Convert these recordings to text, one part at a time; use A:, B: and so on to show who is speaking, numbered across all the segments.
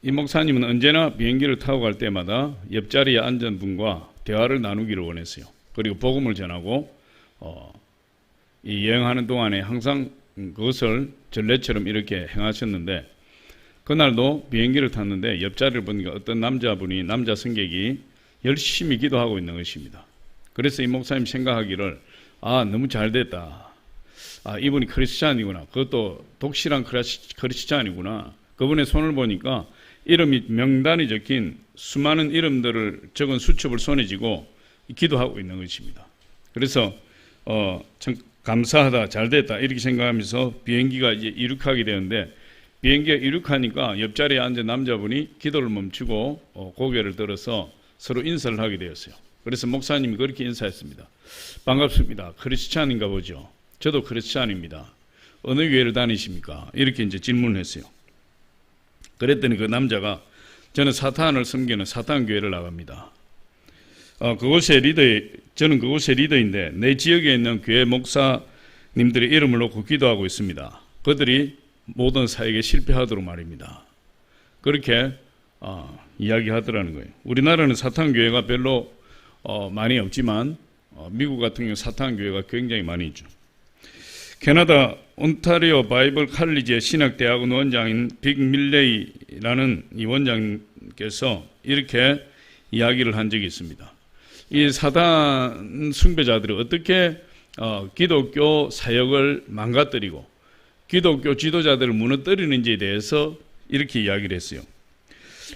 A: 이 목사님은 언제나 비행기를 타고 갈 때마다 옆자리에 앉은 분과 대화를 나누기를 원했어요. 그리고 복음을 전하고 이 여행하는 동안에 항상 그것을 전례처럼 이렇게 행하셨는데, 그날도 비행기를 탔는데 옆자리를 보니까 어떤 남자분이, 남자 승객이 열심히 기도하고 있는 것입니다. 그래서 이 목사님 생각하기를, 너무 잘 됐다. 이분이 크리스찬이구나. 그것도 독실한 크리스찬이구나. 그분의 손을 보니까 이름이 명단이 적힌 수많은 이름들을 적은 수첩을 손에 쥐고 기도하고 있는 것입니다. 그래서 참 감사하다, 잘 됐다 이렇게 생각하면서 비행기가 이제 이륙하게 되는데, 비행기가 이륙하니까 옆자리에 앉은 남자분이 기도를 멈추고 고개를 들어서 서로 인사를 하게 되었어요. 그래서 목사님이 그렇게 인사했습니다. 반갑습니다. 크리스찬인가 보죠. 저도 크리스찬입니다. 어느 교회를 다니십니까? 이렇게 이제 질문을 했어요. 그랬더니 그 남자가, 저는 사탄을 섬기는 사탄 교회를 나갑니다. 저는 그곳의 리더인데 내 지역에 있는 교회 목사님들의 이름을 놓고 기도하고 있습니다. 그들이 모든 사역에 실패하도록 말입니다. 그렇게 이야기하더라는 거예요. 우리나라는 사탄 교회가 별로 많이 없지만 미국 같은 경우 사탄 교회가 굉장히 많이 있죠. 캐나다 온타리오 바이블 칼리지의 신학대학원 원장인 빅 밀레이라는 이 원장님께서 이렇게 이야기를 한 적이 있습니다. 이 사단 숭배자들이 어떻게 기독교 사역을 망가뜨리고 기독교 지도자들을 무너뜨리는지에 대해서 이렇게 이야기를 했어요.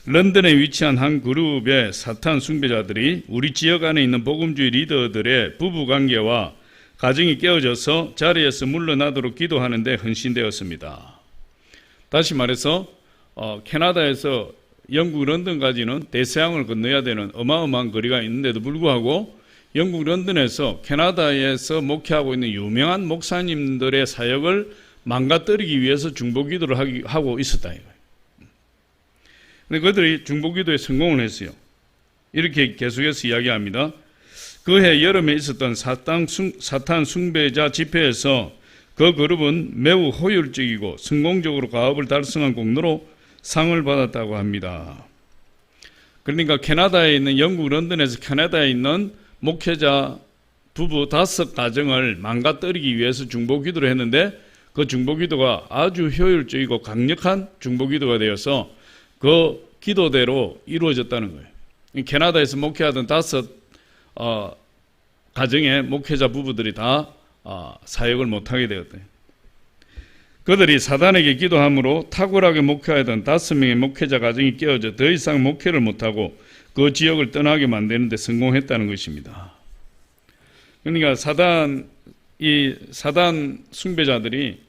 A: 런던에 위치한 한 그룹의 사탄 숭배자들이 우리 지역 안에 있는 복음주의 리더들의 부부관계와 가정이 깨어져서 자리에서 물러나도록 기도하는데 헌신되었습니다. 다시 말해서 캐나다에서 영국 런던까지는 대서양을 건너야 되는 어마어마한 거리가 있는데도 불구하고 영국 런던에서 캐나다에서 목회하고 있는 유명한 목사님들의 사역을 망가뜨리기 위해서 중보기도를 하고 있었다 이거예요. 근데 그들이 중보기도에 성공을 했어요. 이렇게 계속해서 이야기합니다. 그해 여름에 있었던 사탄 숭배자 집회에서 그 그룹은 매우 효율적이고 성공적으로 가업을 달성한 공로로 상을 받았다고 합니다. 그러니까 캐나다에 있는, 영국 런던에서 캐나다에 있는 목회자 부부 5가정을 망가뜨리기 위해서 중보기도를 했는데 그 중보기도가 아주 효율적이고 강력한 중보기도가 되어서 그 기도대로 이루어졌다는 거예요. 캐나다에서 목회하던 5 가정의 목회자 부부들이 다 사역을 못하게 되었대요. 그들이 사단에게 기도함으로 탁월하게 목회하던 5명의 목회자 가정이 깨어져 더 이상 목회를 못하고 그 지역을 떠나게 만드는 데 성공했다는 것입니다. 그러니까 사단 숭배자들이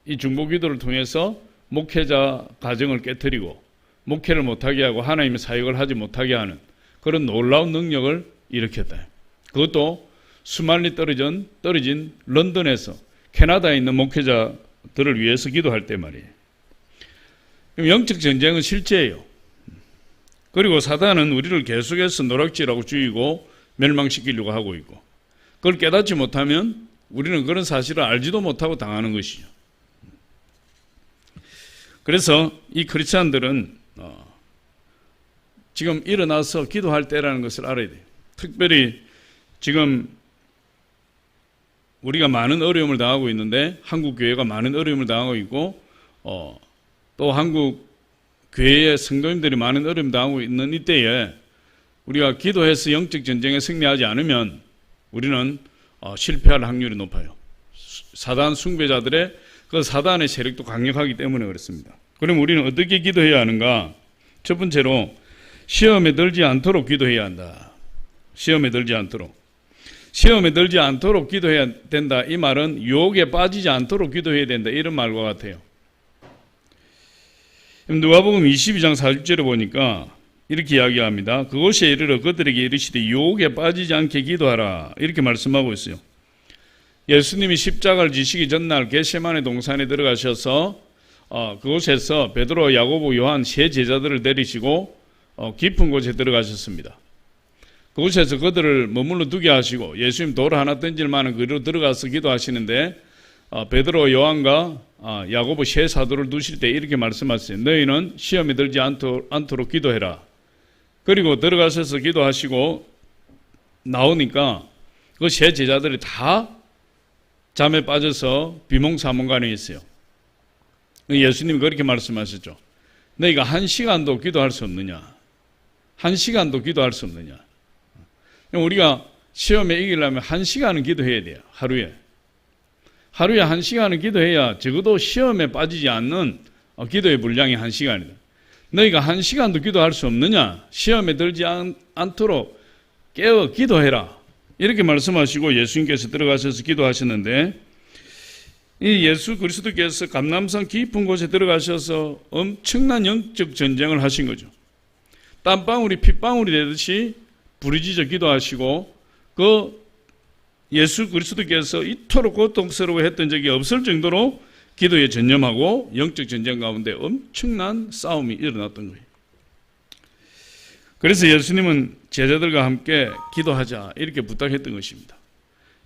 A: 이 중보기도를 통해서 목회자 가정을 깨뜨리고 목회를 못하게 하고 하나님의 사역을 하지 못하게 하는 그런 놀라운 능력을 일으켰다. 그것도 수만리 떨어진 런던에서 캐나다에 있는 목회자들을 위해서 기도할 때 말이에요. 영적 전쟁은 실제예요. 그리고 사단은 우리를 계속해서 노략질하고 죽이고 멸망시키려고 하고 있고, 그걸 깨닫지 못하면 우리는 그런 사실을 알지도 못하고 당하는 것이죠. 그래서 이 크리스찬들은 지금 일어나서 기도할 때라는 것을 알아야 돼요. 특별히 지금 우리가 많은 어려움을 당하고 있는데, 한국 교회가 많은 어려움을 당하고 있고 또 한국 교회의 성도님들이 많은 어려움을 당하고 있는 이때에 우리가 기도해서 영적 전쟁에 승리하지 않으면 우리는 실패할 확률이 높아요. 사단 숭배자들의 그 사단의 세력도 강력하기 때문에 그렇습니다. 그럼 우리는 어떻게 기도해야 하는가? 첫 번째로 시험에 들지 않도록 기도해야 한다. 시험에 들지 않도록 기도해야 된다. 이 말은 유혹에 빠지지 않도록 기도해야 된다, 이런 말과 같아요. 누가복음 22장 40절에 보니까 이렇게 이야기합니다. 그곳에 이르러 그들에게 이르시되 유혹에 빠지지 않게 기도하라, 이렇게 말씀하고 있어요. 예수님이 십자가를 지시기 전날 겟세마네 동산에 들어가셔서 그곳에서 베드로, 야고보, 요한 세 제자들을 데리시고 깊은 곳에 들어가셨습니다. 그곳에서 그들을 머물러 두게 하시고 예수님 돌 하나 던질 만한 거리로 들어가서 기도하시는데 베드로, 요한과 야고보 세 사도를 두실 때 이렇게 말씀하셨어요. 너희는 시험에 들지 않도록 기도해라. 그리고 들어가셔서 기도하시고 나오니까 그 세 제자들이 다 잠에 빠져서 비몽사몽간에 있어요. 예수님이 그렇게 말씀하셨죠. 너희가 1시간도 기도할 수 없느냐? 1시간도 기도할 수 없느냐? 우리가 시험에 이기려면 1시간은 기도해야 돼요. 하루에 1시간은 기도해야 적어도 시험에 빠지지 않는 기도의 분량이 1시간이다. 너희가 1시간도 기도할 수 없느냐? 시험에 들지 않도록 깨어 기도해라. 이렇게 말씀하시고 예수님께서 들어가셔서 기도하셨는데, 이 예수 그리스도께서 감람산 깊은 곳에 들어가셔서 엄청난 영적 전쟁을 하신 거죠. 땀방울이 핏방울이 되듯이 부르짖어 기도하시고, 그 예수 그리스도께서 이토록 고통스러워했던 적이 없을 정도로 기도에 전념하고 영적 전쟁 가운데 엄청난 싸움이 일어났던 거예요. 그래서 예수님은 제자들과 함께 기도하자 이렇게 부탁했던 것입니다.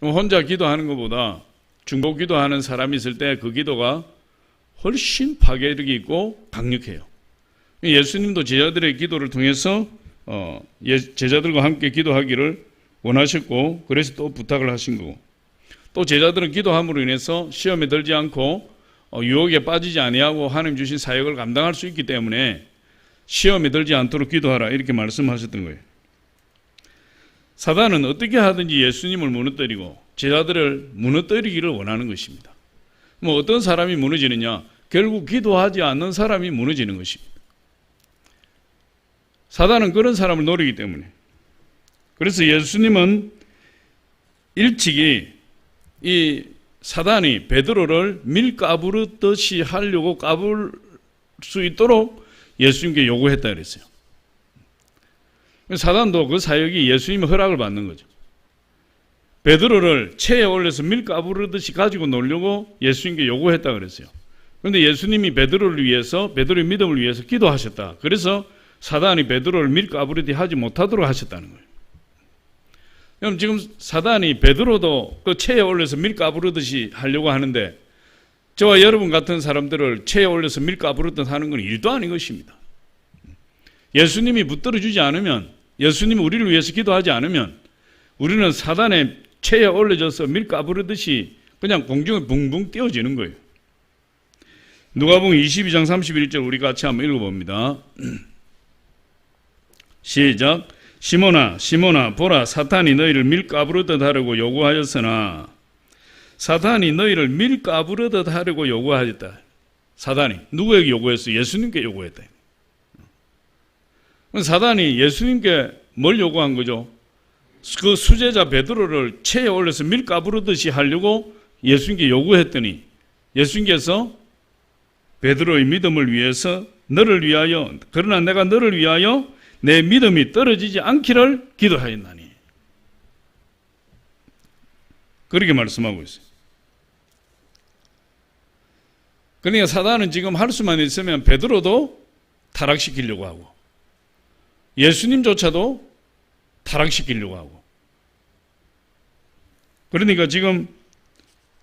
A: 혼자 기도하는 것보다 중보 기도하는 사람이 있을 때 그 기도가 훨씬 파괴력이 있고 강력해요. 예수님도 제자들의 기도를 통해서 제자들과 함께 기도하기를 원하셨고, 그래서 또 부탁을 하신 거고, 또 제자들은 기도함으로 인해서 시험에 들지 않고 유혹에 빠지지 아니하고 하나님 주신 사역을 감당할 수 있기 때문에 시험에 들지 않도록 기도하라 이렇게 말씀하셨던 거예요. 사단은 어떻게 하든지 예수님을 무너뜨리고 제자들을 무너뜨리기를 원하는 것입니다. 어떤 사람이 무너지느냐? 결국 기도하지 않는 사람이 무너지는 것입니다. 사단은 그런 사람을 노리기 때문에. 그래서 예수님은 일찍이 이 사단이 베드로를 밀 까부르듯이 하려고 까불 수 있도록 예수님께 요구했다 그랬어요. 사단도 그 사역이 예수님의 허락을 받는 거죠. 베드로를 체에 올려서 밀 까부르듯이 가지고 놀려고 예수님께 요구했다 그랬어요. 그런데 예수님이 베드로의 믿음을 위해서 기도하셨다. 그래서 사단이 베드로를 밀 까부르듯이 하지 못하도록 하셨다는 거예요. 그럼 지금 사단이 베드로도 그 체에 올려서 밀 까부르듯이 하려고 하는데, 저와 여러분 같은 사람들을 체에 올려서 밀 까부르듯 하는 건 일도 아닌 것입니다. 예수님이 붙들어주지 않으면, 예수님이 우리를 위해서 기도하지 않으면 우리는 사단의 체에 올려져서 밀 까부르듯이 그냥 공중에 붕붕 띄어지는 거예요. 누가복음 22장 31절 우리 같이 한번 읽어봅니다. 시작. 시몬아 시몬아 보라, 사탄이 너희를 밀 까부르듯 하려고 요구하였으나, 사탄이 너희를 밀 까부르듯 하려고 요구하였다. 사단이 누구에게 요구했어요? 예수님께 요구했다. 사단이 예수님께 뭘 요구한 거죠? 그 수제자 베드로를 체에 올려서 밀 까부르듯이 하려고 예수님께 요구했더니, 예수님께서 베드로의 믿음을 위해서 그러나 내가 너를 위하여 내 믿음이 떨어지지 않기를 기도하였나니, 그렇게 말씀하고 있어요. 그러니까 사단은 지금 할 수만 있으면 베드로도 타락시키려고 하고 예수님조차도 타락시키려고 하고, 그러니까 지금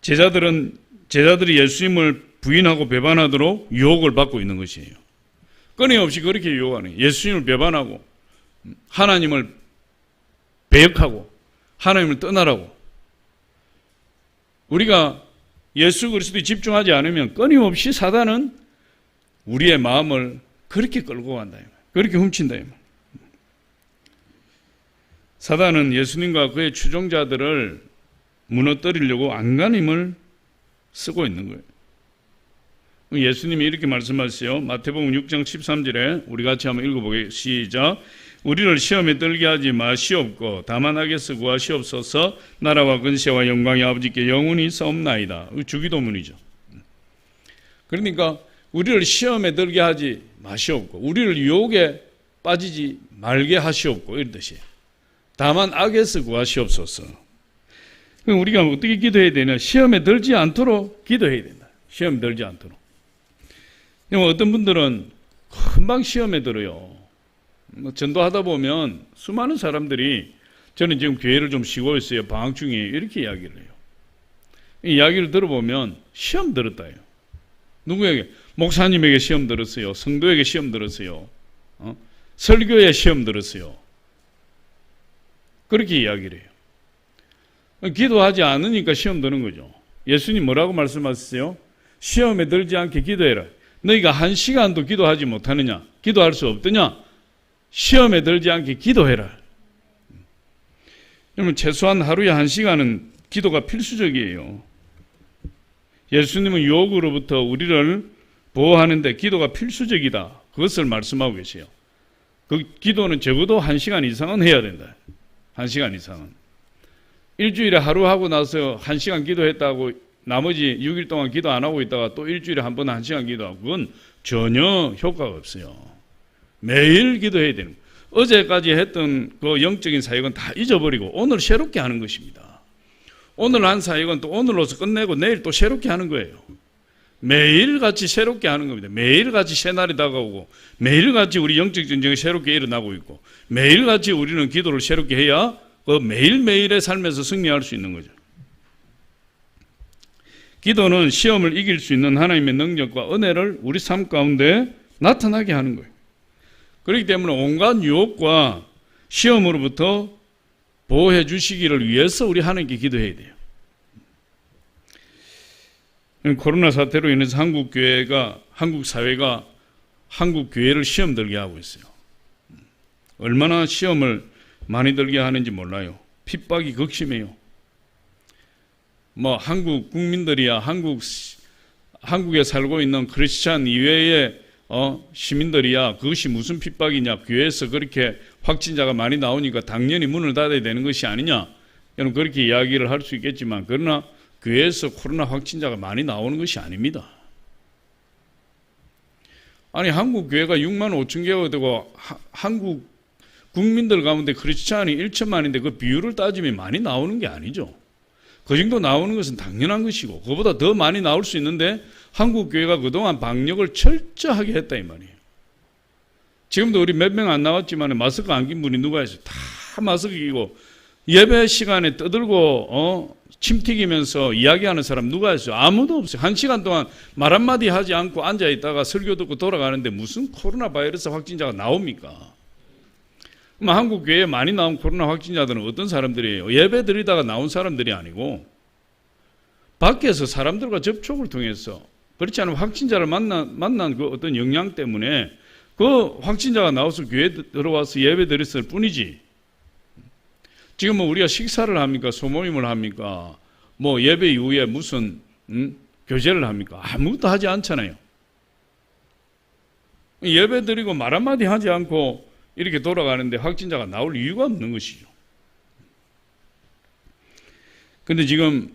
A: 제자들이 예수님을 부인하고 배반하도록 유혹을 받고 있는 것이에요. 끊임없이 그렇게 유혹하는, 예수님을 배반하고 하나님을 배역하고 하나님을 떠나라고. 우리가 예수 그리스도에 집중하지 않으면 끊임없이 사단은 우리의 마음을 그렇게 끌고 간다, 그렇게 훔친다. 사단은 예수님과 그의 추종자들을 무너뜨리려고 안간힘을 쓰고 있는 거예요. 예수님이 이렇게 말씀하세요. 마태복음 6장 13절에 우리 같이 한번 읽어보게. 시작. 우리를 시험에 들게 하지 마시옵고 다만 악에서 구하시옵소서. 나라와 근세와 영광이 아버지께 영원히 있사옵나이다. 주기도문이죠. 그러니까 우리를 시험에 들게 하지 마시옵고 우리를 유혹에 빠지지 말게 하시옵고 이런 뜻이에요. 다만 악에서 구하시옵소서. 그럼 우리가 어떻게 기도해야 되냐? 시험에 들지 않도록 기도해야 된다. 시험에 들지 않도록. 어떤 분들은 금방 시험에 들어요. 전도하다 보면 수많은 사람들이 저는 지금 교회를 좀 쉬고 있어요, 방학 중에, 이렇게 이야기를 해요. 이 이야기를 들어보면 시험 들었다요. 누구에게? 목사님에게 시험 들었어요. 성도에게 시험 들었어요. 설교에 시험 들었어요. 그렇게 이야기를 해요. 기도하지 않으니까 시험 드는 거죠. 예수님 뭐라고 말씀하셨어요? 시험에 들지 않게 기도해라. 너희가 1시간도 기도하지 못하느냐? 기도할 수 없더냐? 시험에 들지 않게 기도해라. 여러분, 최소한 하루에 1시간은 기도가 필수적이에요. 예수님은 유혹으로부터 우리를 보호하는데 기도가 필수적이다. 그것을 말씀하고 계세요. 그 기도는 적어도 1시간 이상은 해야 된다. 1시간 이상은. 일주일에 하루 하고 나서 1시간 기도했다고 나머지 6일 동안 기도 안 하고 있다가 또 일주일에 한 번 1시간 기도하고 그건 전혀 효과가 없어요. 매일 기도해야 되는 거예요. 어제까지 했던 그 영적인 사역은 다 잊어버리고 오늘 새롭게 하는 것입니다. 오늘 한 사역은 또 오늘로서 끝내고 내일 또 새롭게 하는 거예요. 매일같이 새롭게 하는 겁니다. 매일같이 새날이 다가오고 매일같이 우리 영적 전쟁이 새롭게 일어나고 있고 매일같이 우리는 기도를 새롭게 해야 그 매일매일의 삶에서 승리할 수 있는 거죠. 기도는 시험을 이길 수 있는 하나님의 능력과 은혜를 우리 삶 가운데 나타나게 하는 거예요. 그렇기 때문에 온갖 유혹과 시험으로부터 보호해 주시기를 위해서 우리 하나님께 기도해야 돼요. 코로나 사태로 인해서 한국 사회가 한국 교회를 시험 들게 하고 있어요. 얼마나 시험을 많이 들게 하는지 몰라요. 핍박이 극심해요. 한국 국민들이야 한국에 살고 있는 크리스찬 이외의 시민들이야 그것이 무슨 핍박이냐. 교회에서 그렇게 확진자가 많이 나오니까 당연히 문을 닫아야 되는 것이 아니냐. 여러분 그렇게 이야기를 할 수 있겠지만 그러나 교회에서 코로나 확진자가 많이 나오는 것이 아닙니다. 아니 한국 교회가 6만 5천 개가 되고 한국 국민들 가운데 크리스찬이 1천만인데 그 비율을 따지면 많이 나오는 게 아니죠. 그 정도 나오는 것은 당연한 것이고 그보다 더 많이 나올 수 있는데 한국 교회가 그동안 방역을 철저하게 했다 이 말이에요. 지금도 우리 몇 명 안 나왔지만 마스크 안 낀 분이 누가 있어요? 다 마스크 끼고 예배 시간에 떠들고 침 튀기면서 이야기하는 사람 누가 있어요? 아무도 없어요. 1시간 동안 말 한마디 하지 않고 앉아있다가 설교 듣고 돌아가는데 무슨 코로나 바이러스 확진자가 나옵니까? 그럼 한국 교회에 많이 나온 코로나 확진자들은 어떤 사람들이에요? 예배 드리다가 나온 사람들이 아니고 밖에서 사람들과 접촉을 통해서 그렇지 않으면 확진자를 만난 그 어떤 영향 때문에 그 확진자가 나와서 교회에 들어와서 예배 드렸을 뿐이지. 지금 우리가 식사를 합니까? 소모임을 합니까? 예배 이후에 무슨 교제를 합니까? 아무것도 하지 않잖아요. 예배 드리고 말 한마디 하지 않고 이렇게 돌아가는데 확진자가 나올 이유가 없는 것이죠. 그런데 지금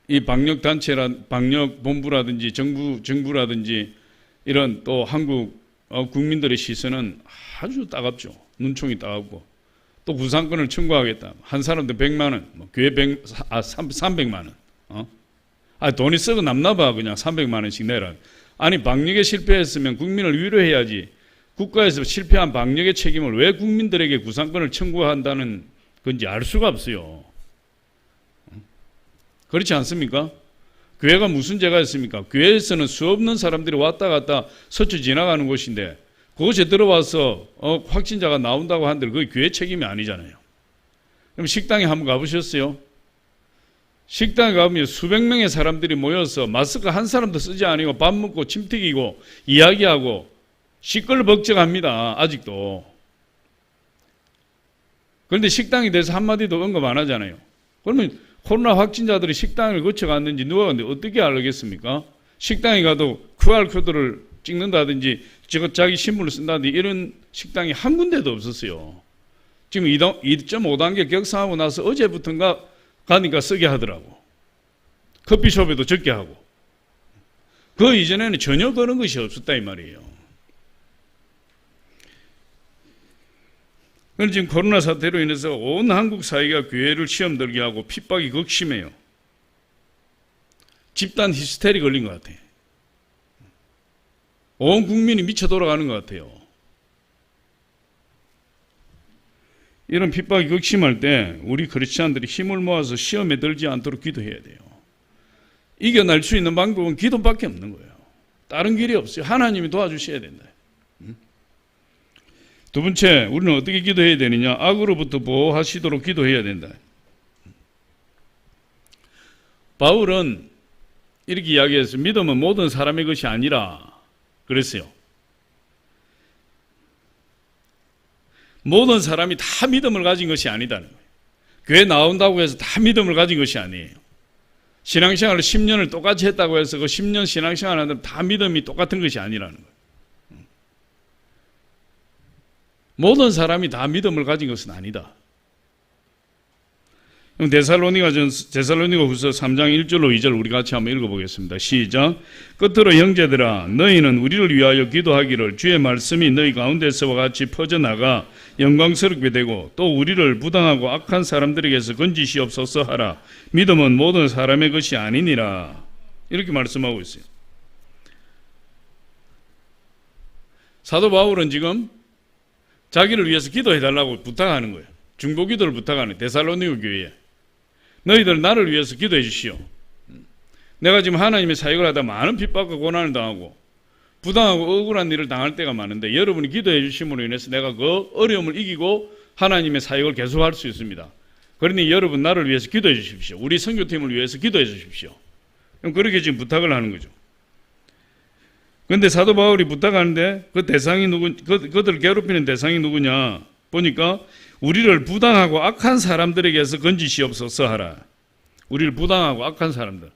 A: 이 방역본부라든지 정부라든지 이런 또 한국 국민들의 시선은 아주 따갑죠. 눈총이 따갑고 또 구상권을 청구하겠다. 한 사람도 100만 원, 교회 300만 원. 돈이 썩어 남나 봐. 그냥 300만 원씩 내라. 아니 방역에 실패했으면 국민을 위로해야지. 국가에서 실패한 방역의 책임을 왜 국민들에게 구상권을 청구한다는 건지 알 수가 없어요. 그렇지 않습니까? 교회가 무슨 죄가 있습니까? 교회에서는 수없는 사람들이 왔다 갔다 스쳐 지나가는 곳인데 그곳에 들어와서 확진자가 나온다고 하는데 그게 교회 책임이 아니잖아요. 그럼 식당에 한번 가보셨어요? 식당에 가보면 수백 명의 사람들이 모여서 마스크 한 사람도 쓰지 않고 밥 먹고 침 튀기고 이야기하고 시끌벅적합니다. 아직도. 그런데 식당에 대해서 한마디도 언급 안 하잖아요. 그러면 코로나 확진자들이 식당을 거쳐갔는지 누가 어떻게 알겠습니까? 식당에 가도 QR코드를 찍는다든지 자기 신분을 쓴다든지 이런 식당이 한 군데도 없었어요. 지금 2.5단계 격상하고 나서 어제부터인가 가니까 쓰게 하더라고. 커피숍에도 적게 하고. 그 이전에는 전혀 그런 것이 없었다 이 말이에요. 그런데 지금 코로나 사태로 인해서 온 한국 사회가 교회를 시험 들게 하고 핍박이 극심해요. 집단 히스테리 걸린 것 같아요. 온 국민이 미쳐 돌아가는 것 같아요. 이런 핍박이 극심할 때 우리 크리스찬들이 힘을 모아서 시험에 들지 않도록 기도해야 돼요. 이겨낼 수 있는 방법은 기도밖에 없는 거예요. 다른 길이 없어요. 하나님이 도와주셔야 된다. 두 번째, 우리는 어떻게 기도해야 되느냐? 악으로부터 보호하시도록 기도해야 된다. 바울은 이렇게 이야기했어요. 믿음은 모든 사람의 것이 아니라 그랬어요. 모든 사람이 다 믿음을 가진 것이 아니다는 거예요. 교회 나온다고 해서 다 믿음을 가진 것이 아니에요. 신앙생활을 10년을 똑같이 했다고 해서 그 10년 신앙생활 하는 다 믿음이 똑같은 것이 아니라는 거예요. 모든 사람이 다 믿음을 가진 것은 아니다. 데살로니가후서 3장 1절로 2절 우리 같이 한번 읽어보겠습니다. 시작. 끝으로 형제들아 너희는 우리를 위하여 기도하기를 주의 말씀이 너희 가운데서와 같이 퍼져나가 영광스럽게 되고 또 우리를 부당하고 악한 사람들에게서 건지시옵소서 하라. 믿음은 모든 사람의 것이 아니니라. 이렇게 말씀하고 있어요. 사도 바울은 지금 자기를 위해서 기도해달라고 부탁하는 거예요. 중보기도를 부탁하는 거예요. 데살로니가 교회에. 너희들 나를 위해서 기도해 주시오. 내가 지금 하나님의 사역을 하다 많은 핍박과 고난을 당하고 부당하고 억울한 일을 당할 때가 많은데 여러분이 기도해 주심으로 인해서 내가 그 어려움을 이기고 하나님의 사역을 계속할 수 있습니다. 그러니 여러분 나를 위해서 기도해 주십시오. 우리 선교팀을 위해서 기도해 주십시오. 그렇게 지금 부탁을 하는 거죠. 그런데 사도 바울이 부탁하는데 그 대상이 그들을 괴롭히는 대상이 누구냐 보니까 우리를 부당하고 악한 사람들에게서 건지시옵소서 하라. 우리를 부당하고 악한 사람들.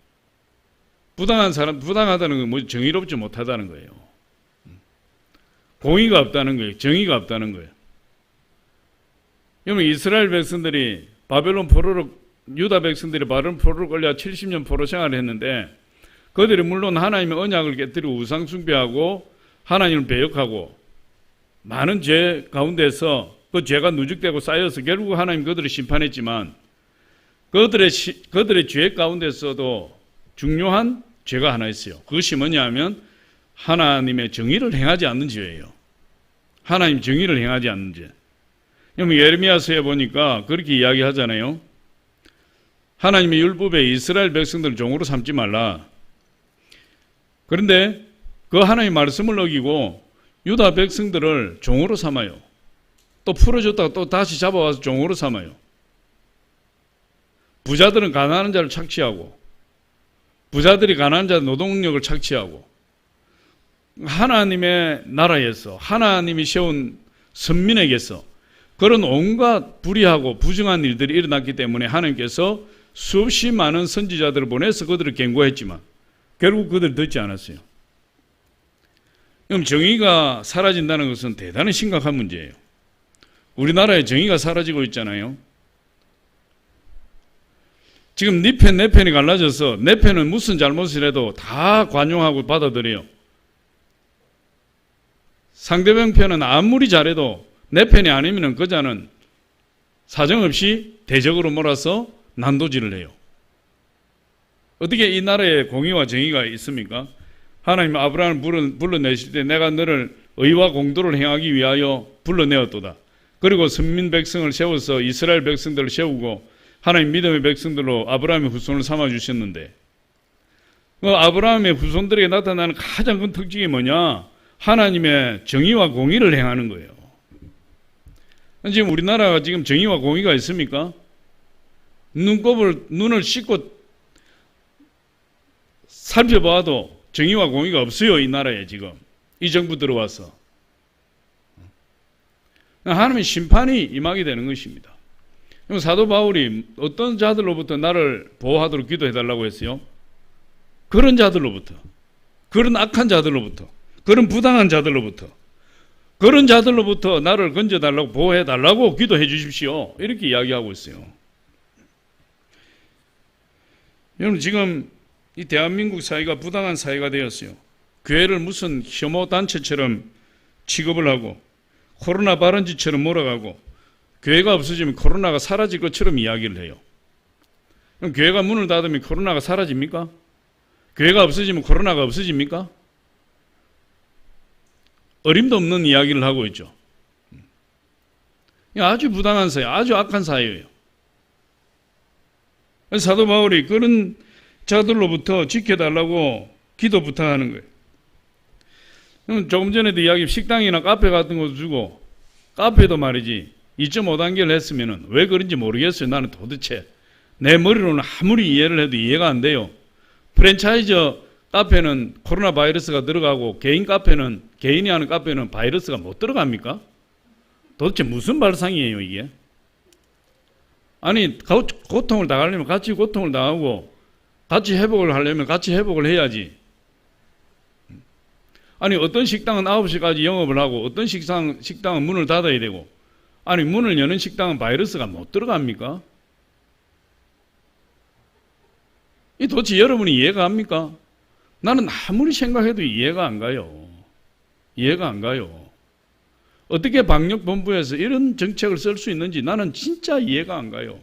A: 부당하다는 건 뭐 정의롭지 못하다는 거예요. 공의가 없다는 거예요. 정의가 없다는 거예요. 여러분 이스라엘 백성들이 유다 백성들이 바벨론 포로로 끌려 70년 포로 생활을 했는데 그들이 물론 하나님의 언약을 깨뜨리고 우상 숭배하고 하나님을 배역하고 많은 죄 가운데서 그 죄가 누적되고 쌓여서 결국 하나님 그들을 심판했지만 그들의 죄 가운데서도 중요한 죄가 하나 있어요. 그것이 뭐냐 하면 하나님의 정의를 행하지 않는 죄예요. 하나님 정의를 행하지 않는 죄. 여러분 예레미야서에 보니까 그렇게 이야기하잖아요. 하나님의 율법에 이스라엘 백성들을 종으로 삼지 말라. 그런데 그 하나님의 말씀을 어기고 유다 백성들을 종으로 삼아요. 또 풀어줬다가 또 다시 잡아와서 종으로 삼아요. 부자들은 가난한 자를 착취하고 부자들이 가난한 자 노동력을 착취하고 하나님의 나라에서 하나님이 세운 선민에게서 그런 온갖 불의하고 부정한 일들이 일어났기 때문에 하나님께서 수없이 많은 선지자들을 보내서 그들을 경고했지만 결국 그들을 듣지 않았어요. 그럼 정의가 사라진다는 것은 대단히 심각한 문제예요. 우리나라에 정의가 사라지고 있잖아요. 지금 네 편, 내 편이 갈라져서 내 편은 무슨 잘못을 해도 다 관용하고 받아들여요. 상대방 편은 아무리 잘해도 내 편이 아니면 그자는 사정없이 대적으로 몰아서 난도질을 해요. 어떻게 이 나라에 공의와 정의가 있습니까? 하나님 아브라함을 불러내실 때 내가 너를 의와 공도를 행하기 위하여 불러내었도다. 그리고 선민 백성을 세워서 이스라엘 백성들을 세우고 하나님 믿음의 백성들로 아브라함의 후손을 삼아주셨는데 그 아브라함의 후손들에게 나타나는 가장 큰 특징이 뭐냐? 하나님의 정의와 공의를 행하는 거예요. 지금 우리나라가 지금 정의와 공의가 있습니까? 눈을 씻고 살펴봐도 정의와 공의가 없어요. 이 나라에 지금 이 정부 들어와서 하나님의 심판이 임하게 되는 것입니다. 사도 바울이 어떤 자들로부터 나를 보호하도록 기도해달라고 했어요? 그런 자들로부터, 그런 악한 자들로부터, 그런 부당한 자들로부터, 그런 자들로부터 나를 건져달라고 보호해달라고 기도해 주십시오. 이렇게 이야기하고 있어요. 여러분 지금 이 대한민국 사회가 부당한 사회가 되었어요. 교회를 무슨 혐오 단체처럼 취급을 하고 코로나 발원지처럼 몰아가고 교회가 없어지면 코로나가 사라질 것처럼 이야기를 해요. 그럼 교회가 문을 닫으면 코로나가 사라집니까? 교회가 없어지면 코로나가 없어집니까? 어림도 없는 이야기를 하고 있죠. 아주 부당한 사회, 아주 악한 사회예요. 사도 바울이 그런 자들로부터 지켜달라고 기도 부탁하는 거예요. 조금 전에도 이야기, 식당이나 카페 같은 거 주고, 카페도 말이지 2.5단계를 했으면 왜 그런지 모르겠어요. 나는 도대체 내 머리로는 아무리 이해를 해도 이해가 안 돼요. 프랜차이즈 카페는 코로나 바이러스가 들어가고 개인이 하는 카페는 바이러스가 못 들어갑니까? 도대체 무슨 발상이에요 이게? 아니 고통을 당하려면 같이 고통을 당하고 같이 회복을 하려면 같이 회복을 해야지. 아니 어떤 식당은 9시까지 영업을 하고 어떤 식당은 문을 닫아야 되고, 아니 문을 여는 식당은 바이러스가 못 들어갑니까? 이 도대체 여러분이 이해가 갑니까? 나는 아무리 생각해도 이해가 안 가요. 이해가 안 가요. 어떻게 방역본부에서 이런 정책을 쓸 수 있는지 나는 진짜 이해가 안 가요.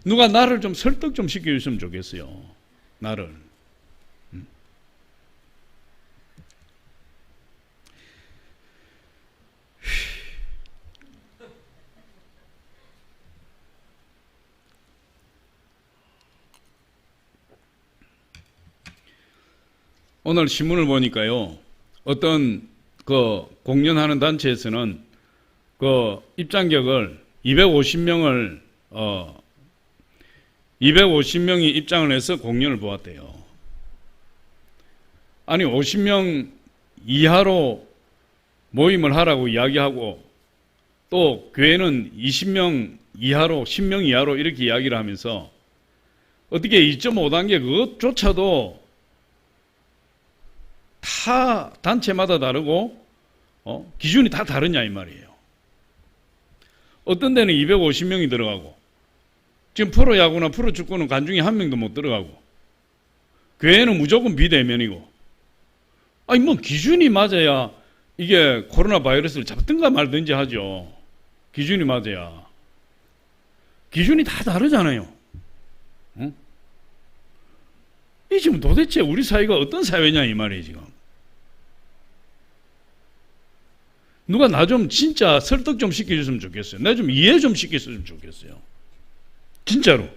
A: 누가 나를 좀 설득 좀 시켜줬으면 좋겠어요. 나를. 오늘 신문을 보니까요, 어떤 그 공연하는 단체에서는 그 입장객을 250명이 입장을 해서 공연을 보았대요. 아니 50명 이하로 모임을 하라고 이야기하고, 또 교회는 20명 이하로 10명 이하로 이렇게 이야기를 하면서 어떻게 2.5단계 그것조차도 다 단체마다 다르고 기준이 다 다르냐 이 말이에요. 어떤 데는 250명이 들어가고, 지금 프로야구나 프로축구는 관중이 한 명도 못 들어가고, 교회는 무조건 비대면이고, 아니 뭐 기준이 맞아야 이게 코로나 바이러스를 잡든가 말든지 하죠. 기준이 맞아야. 기준이 다 다르잖아요. 응? 이 지금 도대체 우리 사회가 어떤 사회냐 이 말이에요 지금. 누가 나 좀 진짜 설득 좀 시켜줬으면 좋겠어요. 나 좀 이해 좀 시켰으면 좋겠어요. 진짜로.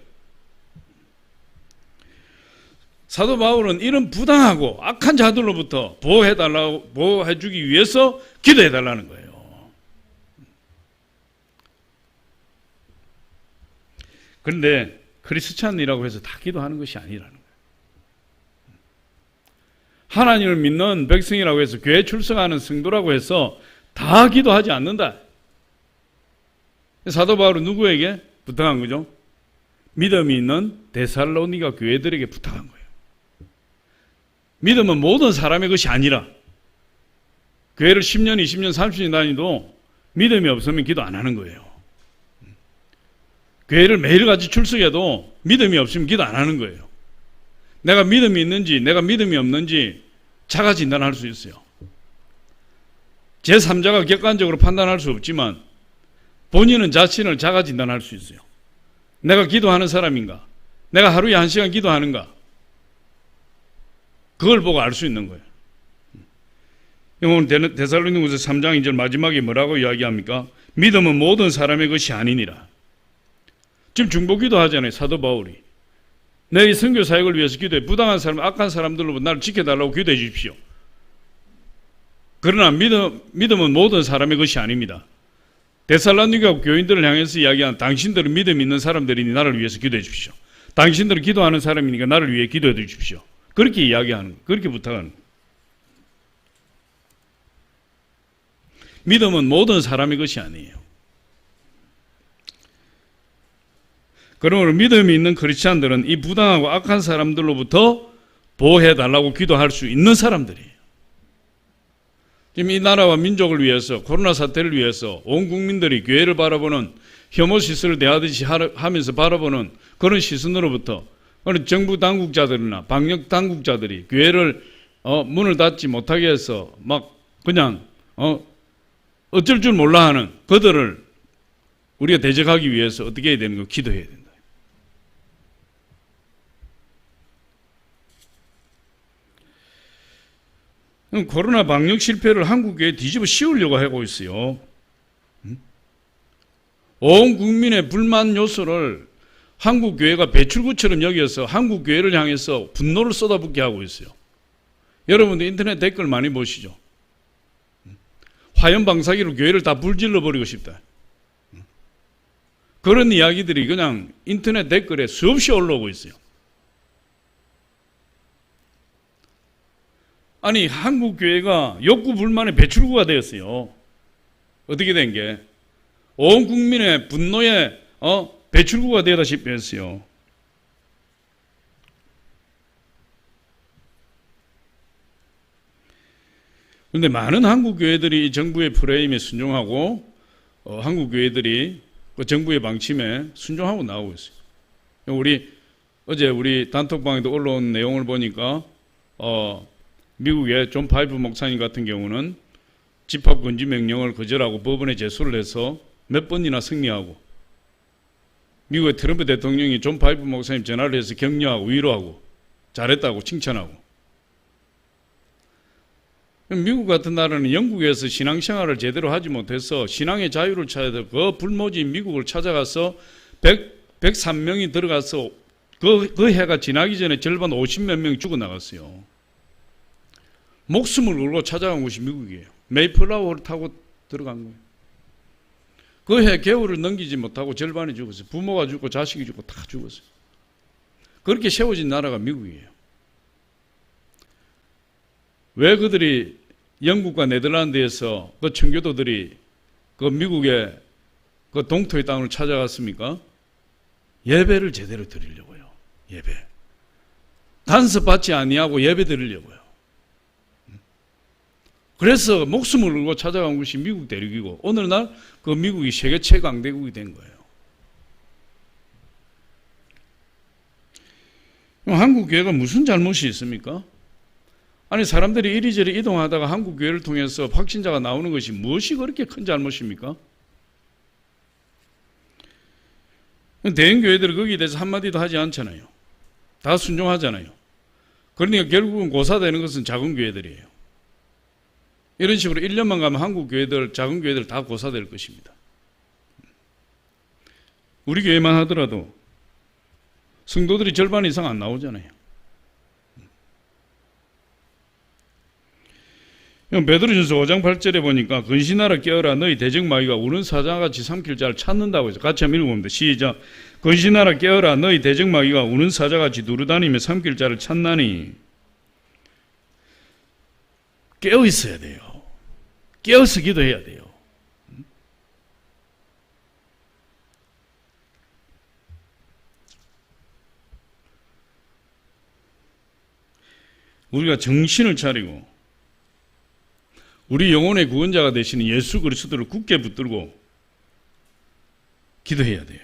A: 사도 바울은 이런 부당하고 악한 자들로부터 보호해주기 위해서 기도해달라는 거예요. 그런데 크리스찬이라고 해서 다 기도하는 것이 아니라는 거예요. 하나님을 믿는 백성이라고 해서 교회 출석하는 성도라고 해서 다 기도하지 않는다. 사도 바울은 누구에게 부탁한 거죠? 믿음이 있는 데살로니가 교회들에게 부탁한 거예요. 믿음은 모든 사람의 것이 아니라, 교회를 10년, 20년, 30년 다니도 믿음이 없으면 기도 안 하는 거예요. 교회를 매일같이 출석해도 믿음이 없으면 기도 안 하는 거예요. 내가 믿음이 있는지 내가 믿음이 없는지 자가 진단할 수 있어요. 제3자가 객관적으로 판단할 수 없지만 본인은 자신을 자가 진단할 수 있어요. 내가 기도하는 사람인가? 내가 하루에 1시간 기도하는가? 그걸 보고 알 수 있는 거예요. 오늘 데살로니가서 3장 2절 마지막에 뭐라고 이야기합니까? 믿음은 모든 사람의 것이 아니니라. 지금 중보기도 하잖아요, 사도 바울이. 내 선교 사역을 위해서 기도해. 부당한 사람, 악한 사람들로부터 나를 지켜달라고 기도해 주십시오. 그러나 믿음은 모든 사람의 것이 아닙니다. 데살로니가 교인들을 향해서 이야기한 당신들은 믿음 있는 사람들이니 나를 위해서 기도해 주십시오. 당신들은 기도하는 사람이니까 나를 위해 기도해 주십시오. 그렇게 이야기하는 거예요. 그렇게 부탁하는 거예요. 믿음은 모든 사람의 것이 아니에요. 그러므로 믿음이 있는 크리스찬들은 이 부당하고 악한 사람들로부터 보호해달라고 기도할 수 있는 사람들이에요. 지금 이 나라와 민족을 위해서, 코로나 사태를 위해서 온 국민들이 교회를 바라보는, 혐오 시설을 대하듯이 하면서 바라보는 그런 시선으로부터 정부 당국자들이나 방역 당국자들이 교회를 문을 닫지 못하게 해서 막 그냥 어쩔 줄 몰라 하는 그들을 우리가 대적하기 위해서 어떻게 해야 되는 거? 기도해야 된다. 코로나 방역 실패를 한국에 뒤집어 씌우려고 하고 있어요. 온 국민의 불만 요소를 한국교회가 배출구처럼 여겨서 한국교회를 향해서 분노를 쏟아붓게 하고 있어요. 여러분들 인터넷 댓글 많이 보시죠. 화염방사기로 교회를 다 불질러 버리고 싶다. 그런 이야기들이 그냥 인터넷 댓글에 수없이 올라오고 있어요. 아니, 한국교회가 욕구 불만의 배출구가 되었어요. 어떻게 된 게? 온 국민의 분노의 배출구가 되다시피 했어요. 그런데 많은 한국교회들이 정부의 프레임에 순종하고 한국교회들이 그 정부의 방침에 순종하고 나오고 있어요. 어제 우리 단톡방에도 올라온 내용을 보니까 미국의 존 파이프 목사님 같은 경우는 집합금지 명령을 거절하고 법원에 제소를 해서 몇 번이나 승리하고, 미국의 트럼프 대통령이 존 파이프 목사님 전화를 해서 격려하고 위로하고 잘했다고 칭찬하고. 미국 같은 나라는 영국에서 신앙생활을 제대로 하지 못해서 신앙의 자유를 찾아야 되고 그 불모지인 미국을 찾아가서 103명이 들어가서 그 해가 지나기 전에 절반 50몇 명이 죽어나갔어요. 목숨을 걸고 찾아간 곳이 미국이에요. 메이플라워를 타고 들어간 거예요. 그 해 겨울을 넘기지 못하고 절반이 죽었어요. 부모가 죽고 자식이 죽고 다 죽었어요. 그렇게 세워진 나라가 미국이에요. 왜 그들이 영국과 네덜란드에서 그 청교도들이 그 미국의 그 동토의 땅을 찾아갔습니까? 예배를 제대로 드리려고요. 예배. 간섭받지 아니하고 예배 드리려고요. 그래서 목숨을 걸고 찾아간 것이 미국 대륙이고, 오늘날 그 미국이 세계 최강대국이 된 거예요. 한국교회가 무슨 잘못이 있습니까? 아니, 사람들이 이리저리 이동하다가 한국교회를 통해서 확신자가 나오는 것이 무엇이 그렇게 큰 잘못입니까? 대형교회들은 거기에 대해서 한마디도 하지 않잖아요. 다 순종하잖아요. 그러니까 결국은 고사되는 것은 작은 교회들이에요. 이런 식으로 1년만 가면 한국 교회들, 작은 교회들 다 고사될 것입니다. 우리 교회만 하더라도 성도들이 절반 이상 안 나오잖아요. 베드로전서 5장 8절에 보니까 근신하라 깨어라 너희 대적마귀가 우는 사자같이 삼킬 자를 찾는다고 해서 같이 한번 읽어봅니다. 시작. 근신하라 깨어라 너희 대적마귀가 우는 사자같이 두루다니며 삼킬 자를 찾나니. 깨어 있어야 돼요. 깨어서 기도해야 돼요. 우리가 정신을 차리고 우리 영혼의 구원자가 되시는 예수 그리스도를 굳게 붙들고 기도해야 돼요.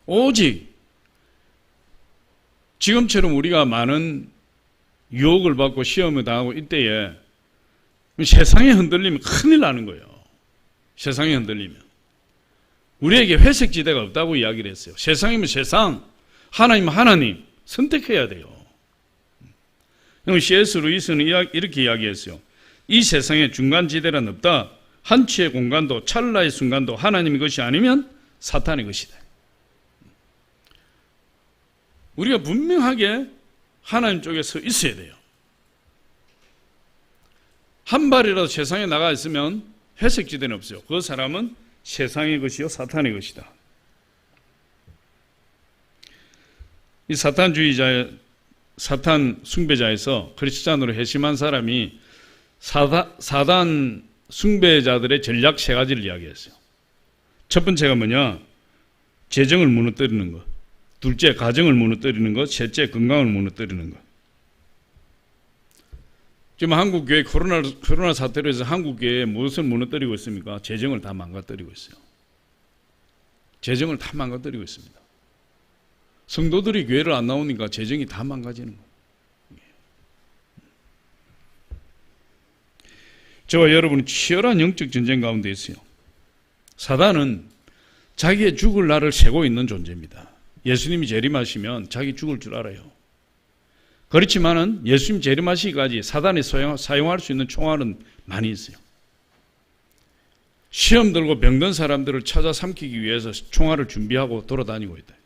A: 오직 지금처럼 우리가 많은 유혹을 받고 시험을 당하고 이때에 세상에 흔들리면 큰일 나는 거예요. 세상에 흔들리면. 우리에게 회색지대가 없다고 이야기를 했어요. 세상이면 세상, 하나님은 하나님 선택해야 돼요. C.S. 루이스는 이렇게 이야기했어요. 이 세상에 중간지대란 없다. 한치의 공간도 찰나의 순간도 하나님의 것이 아니면 사탄의 것이다. 우리가 분명하게 하나님 쪽에 서 있어야 돼요. 한 발이라도 세상에 나가 있으면 회색지대는 없어요. 그 사람은 세상의 것이요 사탄의 것이다. 이 사탄주의자, 사탄 숭배자에서 크리스찬으로 회심한 사람이 사단 숭배자들의 전략 3가지를 이야기했어요. 첫 번째가 뭐냐? 재정을 무너뜨리는 것. 둘째, 가정을 무너뜨리는 것. 셋째, 건강을 무너뜨리는 것. 지금 한국교회 코로나 사태로 해서 한국교회에 무엇을 무너뜨리고 있습니까? 재정을 다 망가뜨리고 있어요. 재정을 다 망가뜨리고 있습니다. 성도들이 교회를 안 나오니까 재정이 다 망가지는 거예요. 저와 여러분은 치열한 영적 전쟁 가운데 있어요. 사단은 자기의 죽을 날을 세고 있는 존재입니다. 예수님이 재림하시면 자기 죽을 줄 알아요. 그렇지만은 예수님 재림하시기까지 사단이 사용할 수 있는 총알은 많이 있어요. 시험 들고 병든 사람들을 찾아 삼키기 위해서 총알을 준비하고 돌아다니고 있다.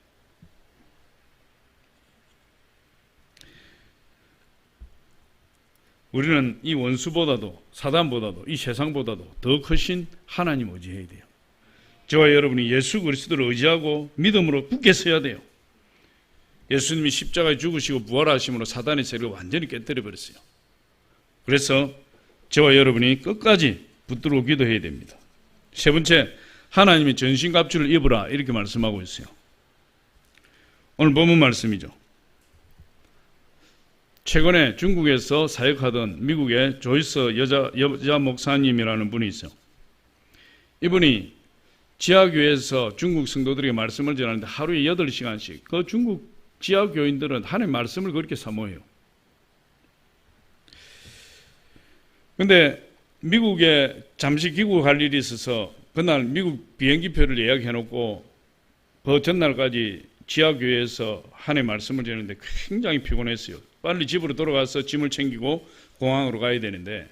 A: 우리는 이 원수보다도 사단보다도 이 세상보다도 더 크신 하나님 의지해야 돼요. 저와 여러분이 예수 그리스도를 의지하고 믿음으로 굳게 서야 돼요. 예수님이 십자가에 죽으시고 부활하심으로 사단의 세력을 완전히 깨뜨려 버렸어요. 그래서 저와 여러분이 끝까지 붙들고 기도해야 됩니다. 세 번째, 하나님이 전신갑주를 입으라 이렇게 말씀하고 있어요. 오늘 본문 말씀이죠. 최근에 중국에서 사역하던 미국의 조이스 여자 목사님이라는 분이 있어요. 이분이 지하교회에서 중국 성도들에게 말씀을 전하는데 하루에 8시간씩 그 중국 지하교인들은 하나님의 말씀을 그렇게 사모해요. 그런데 미국에 잠시 귀국할 일이 있어서 그날 미국 비행기표를 예약해놓고 그 전날까지 지하교회에서 하나님의 말씀을 전했는데 굉장히 피곤했어요. 빨리 집으로 돌아가서 짐을 챙기고 공항으로 가야 되는데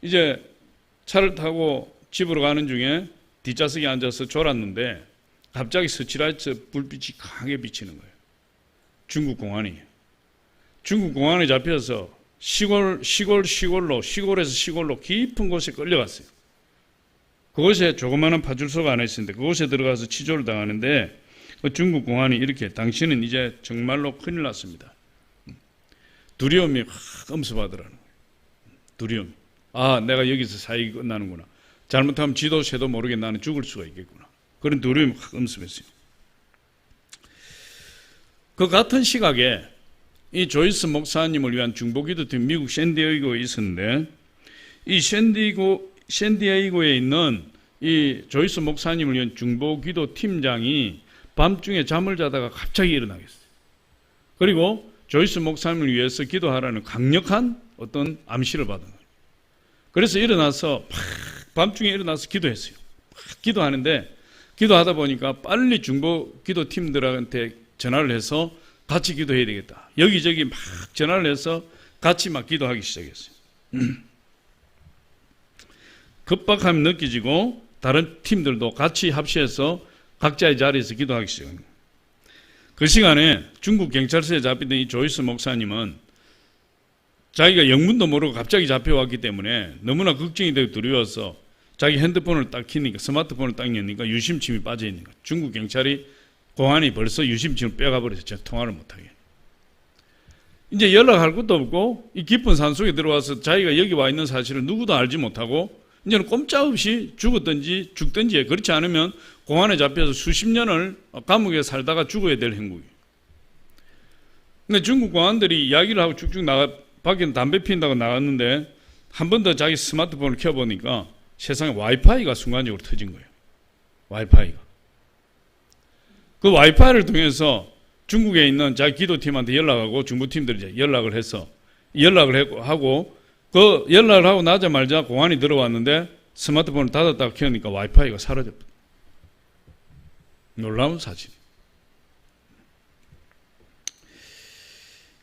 A: 이제 차를 타고 집으로 가는 중에 뒷좌석에 앉아서 졸았는데 갑자기 스치라이트 불빛이 강하게 비치는 거예요. 중국 공안에 잡혀서 시골에서 시골로 깊은 곳에 끌려갔어요. 그곳에 조그마한 파출소가 하나 있었는데 그곳에 들어가서 치조를 당하는데 그 중국 공안이 이렇게 당신은 이제 정말로 큰일 났습니다. 두려움이 확 엄습하더라는 거예요. 두려움. 아, 내가 여기서 사역이 끝나는구나. 잘못하면 지도 새도 모르게 나는 죽을 수가 있겠구나. 그런 두려움이 확 엄습했어요. 그 같은 시각에 이 조이스 목사님을 위한 중보기도팀 미국 샌디에이고에 있었는데 이 샌디에이고에 있는 이 조이스 목사님을 위한 중보기도 팀장이 밤중에 잠을 자다가 갑자기 일어나겠어요. 그리고 조이스 목사님을 위해서 기도하라는 강력한 어떤 암시를 받은 거예요. 그래서 일어나서 밤중에 일어나서 기도했어요. 기도하는데 기도하다 보니까 빨리 중보기도 팀들한테 전화를 해서 같이 기도해야 되겠다. 여기저기 막 전화를 해서 같이 막 기도하기 시작했어요. 급박함이 느껴지고 다른 팀들도 같이 합시해서 각자의 자리에서 기도하기 시작한 거예요. 그 시간에 중국 경찰서에 잡히던 이 조이스 목사님은 자기가 영문도 모르고 갑자기 잡혀왔기 때문에 너무나 걱정이 되고 두려워서 자기 핸드폰을 딱 켜니까 스마트폰을 딱 여니까 유심침이 빠져있는 거예요. 중국 경찰이 공안이 벌써 유심침을 빼가 버려서 제가 통화를 못하게. 이제 연락할 것도 없고 이 깊은 산속에 들어와서 자기가 여기 와 있는 사실을 누구도 알지 못하고 이제는 꼼짝없이 죽든지 그렇지 않으면 공안에 잡혀서 수십 년을 감옥에 살다가 죽어야 될 행국이에요. 근데 중국 공안들이 이야기를 하고 쭉쭉 밖에 담배 피운다고 나갔는데 한 번 더 자기 스마트폰을 켜보니까 세상에 와이파이가 순간적으로 터진 거예요. 와이파이가. 그 와이파이를 통해서 중국에 있는 자기 기도팀한테 연락하고 중부팀들이 연락을 하고 그 연락을 하고 나자마자 공안이 들어왔는데 스마트폰을 닫았다가 켜니까 와이파이가 사라졌다. 놀라운 사실.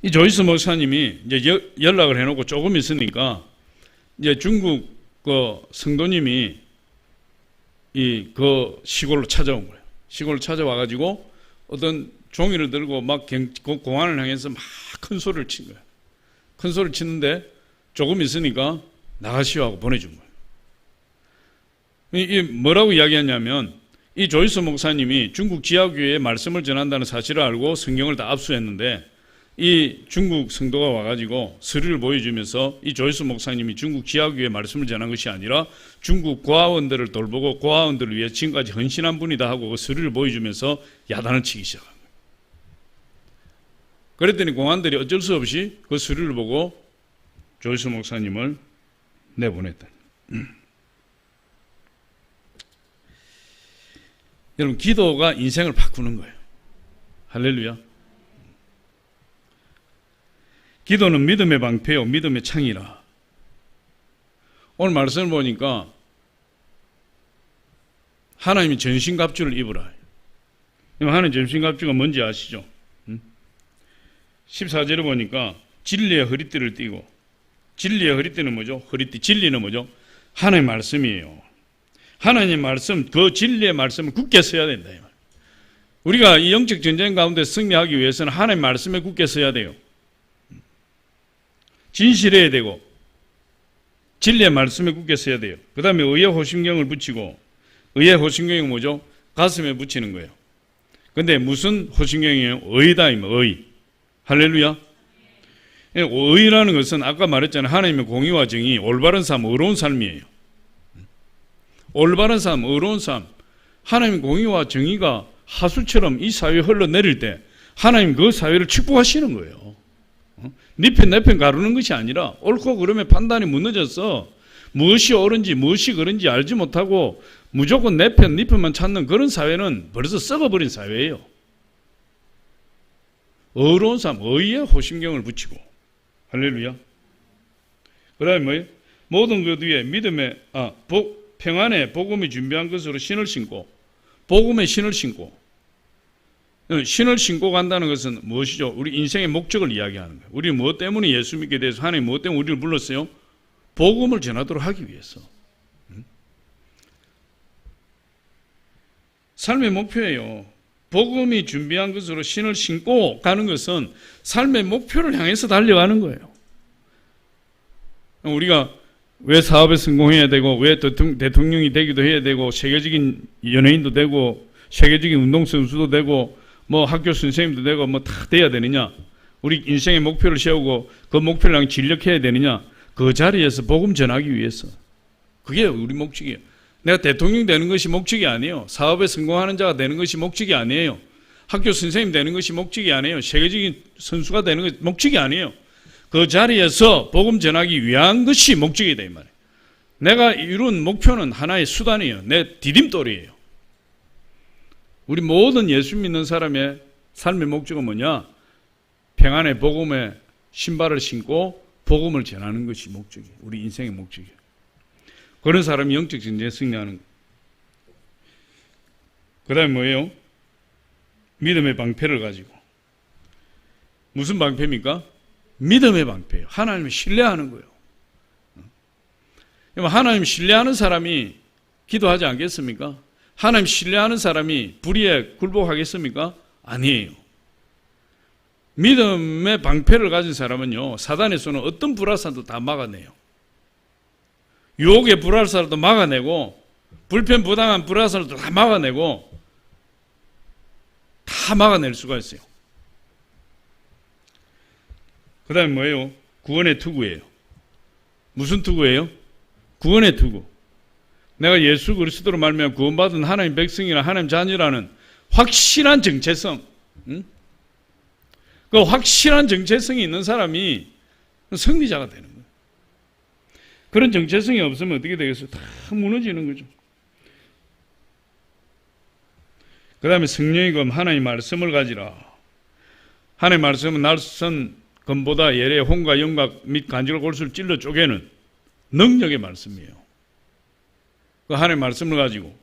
A: 이 조이스 목사님이 이제 연락을 해놓고 조금 있으니까 이제 중국 그 성도님이 그 시골로 찾아온 거예요. 시골로 찾아와가지고 어떤 종이를 들고 막 공안을 향해서 막 큰 소리를 친 거예요. 큰 소리를 치는데 조금 있으니까 나가시오 하고 보내준 거예요. 이 뭐라고 이야기했냐면 이 조이스 목사님이 중국 지하교회에 말씀을 전한다는 사실을 알고 성경을 다 압수했는데 이 중국 성도가 와가지고 서류를 보여주면서 이 조이스 목사님이 중국 지하교회에 말씀을 전한 것이 아니라 중국 고아원들을 돌보고 고아원들을 위해 지금까지 헌신한 분이다 하고 그 서류를 보여주면서 야단을 치기 시작한 거예요. 그랬더니 공안들이 어쩔 수 없이 그 서류를 보고 조이스 목사님을 내보냈다. 여러분, 기도가 인생을 바꾸는 거예요. 할렐루야. 기도는 믿음의 방패요 믿음의 창이라. 오늘 말씀을 보니까 하나님이 전신갑주를 입으라. 하나님 전신갑주가 뭔지 아시죠? 14절에 보니까 진리의 허리띠를 띠고, 진리의 허리띠는 뭐죠? 진리는 뭐죠? 하나님의 말씀이에요. 하나님의 말씀, 그 진리의 말씀을 굳게 써야 된다. 우리가 이 영적 전쟁 가운데 승리하기 위해서는 하나님의 말씀에 굳게 써야 돼요. 진실해야 되고 진리의 말씀에 굳게 써야 돼요. 그 다음에 의의 호심경을 붙이고, 의의 호심경이 뭐죠? 가슴에 붙이는 거예요. 근데 무슨 호심경이에요? 의다, 의. 할렐루야. 의라는 것은 아까 말했잖아요. 하나님의 공의와 정의, 올바른 삶, 의로운 삶이에요. 올바른 삶, 의로운 삶. 하나님의 공의와 정의가 하수처럼 이 사회에 흘러내릴 때 하나님 그 사회를 축복하시는 거예요. 네 편, 내 편 가르는 것이 아니라 옳고 그름의 판단이 무너져서 무엇이 옳은지 무엇이 그른지 알지 못하고 무조건 내 편, 네 편만 찾는 그런 사회는 벌써 썩어버린 사회예요. 의로운 삶, 의의 호심경을 붙이고, 할렐루야. 그 다음에 뭐예요? 모든 것 위에 믿음의, 평안의 복음이 준비한 것으로 신을 신고, 복음의 신을 신고, 신을 신고 간다는 것은 무엇이죠? 우리 인생의 목적을 이야기하는 거예요. 우리 무엇 때문에 예수 믿게 돼서 하나님 무엇 때문에 우리를 불렀어요? 복음을 전하도록 하기 위해서. 삶의 목표예요. 복음이 준비한 것으로 신을 신고 가는 것은 삶의 목표를 향해서 달려가는 거예요. 우리가 왜 사업에 성공해야 되고, 왜 대통령이 되기도 해야 되고, 세계적인 연예인도 되고, 세계적인 운동선수도 되고, 뭐 학교 선생님도 되고, 뭐 다 돼야 되느냐? 우리 인생의 목표를 세우고 그 목표를 향해 진력해야 되느냐? 그 자리에서 복음 전하기 위해서. 그게 우리 목적이에요. 내가 대통령 되는 것이 목적이 아니에요. 사업에 성공하는 자가 되는 것이 목적이 아니에요. 학교 선생님 되는 것이 목적이 아니에요. 세계적인 선수가 되는 것이 목적이 아니에요. 그 자리에서 복음 전하기 위한 것이 목적이다, 이 말이에요. 내가 이룬 목표는 하나의 수단이에요. 내 디딤돌이에요. 우리 모든 예수 믿는 사람의 삶의 목적은 뭐냐? 평안의 복음의 신발을 신고 복음을 전하는 것이 목적이에요. 우리 인생의 목적이에요. 그런 사람이 영적 전쟁에 승리하는 거예요. 그 다음에 뭐예요? 믿음의 방패를 가지고. 무슨 방패입니까? 믿음의 방패예요. 하나님을 신뢰하는 거예요. 하나님 신뢰하는 사람이 기도하지 않겠습니까? 하나님 신뢰하는 사람이 불의에 굴복하겠습니까? 아니에요. 믿음의 방패를 가진 사람은요, 사단의 손은 어떤 불화살도 다 막아내요. 유혹의 불화살도 막아내고, 불편부당한 불화살도 다 막아내고, 다 막아낼 수가 있어요. 그 다음에 뭐예요? 구원의 투구예요. 무슨 투구예요? 구원의 투구. 내가 예수 그리스도로 말미암아 구원받은 하나님 백성이나 하나님 자녀라는 확실한 정체성, 그 확실한 정체성이 있는 사람이 승리자가 되는 거예요. 그런 정체성이 없으면 어떻게 되겠어요? 다 무너지는 거죠. 그 다음에 성령의 검, 하나님의 말씀을 가지라. 하나님의 말씀은 날선 검보다 예래 혼과 영각 및 간질 골수를 찔러 쪼개는 능력의 말씀이에요. 그 하나님의 말씀을 가지고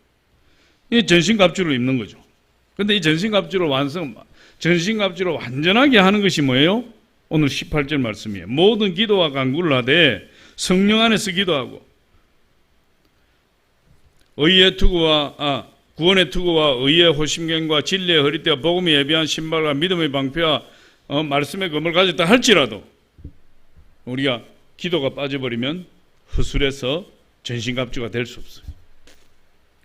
A: 이 전신갑주를 입는 거죠. 그런데 이 전신갑주를 완전하게 하는 것이 뭐예요? 오늘 18절 말씀이에요. 모든 기도와 간구를 하되 성령 안에서 기도하고, 의의 투구와 구원의 투구와 의의 호심경과 진리의 허리띠와 복음이 예비한 신발과 믿음의 방패와 말씀의 검을 가졌다 할지라도 우리가 기도가 빠져버리면 허술해서 전신갑주가 될 수 없어요.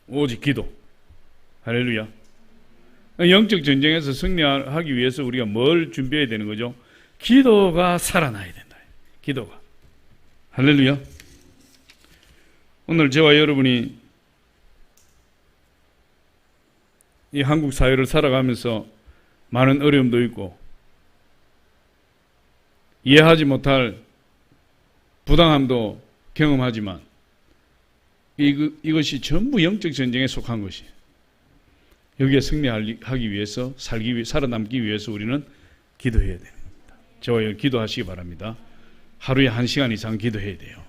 A: 오직 기도. 할렐루야. 영적 전쟁에서 승리하기 위해서 우리가 뭘 준비해야 되는 거죠? 기도가 살아나야 된다. 기도가. 할렐루야. 오늘 저와 여러분이 이 한국 사회를 살아가면서 많은 어려움도 있고 이해하지 부당함도 경험하지만 이것이 전부 영적 전쟁에 속한 것이에요. 여기에 승리하기 위해서 살아남기 위해서 우리는 기도해야 됩니다. 저와 기도하시기 바랍니다. 하루에 1시간 이상 기도해야 돼요.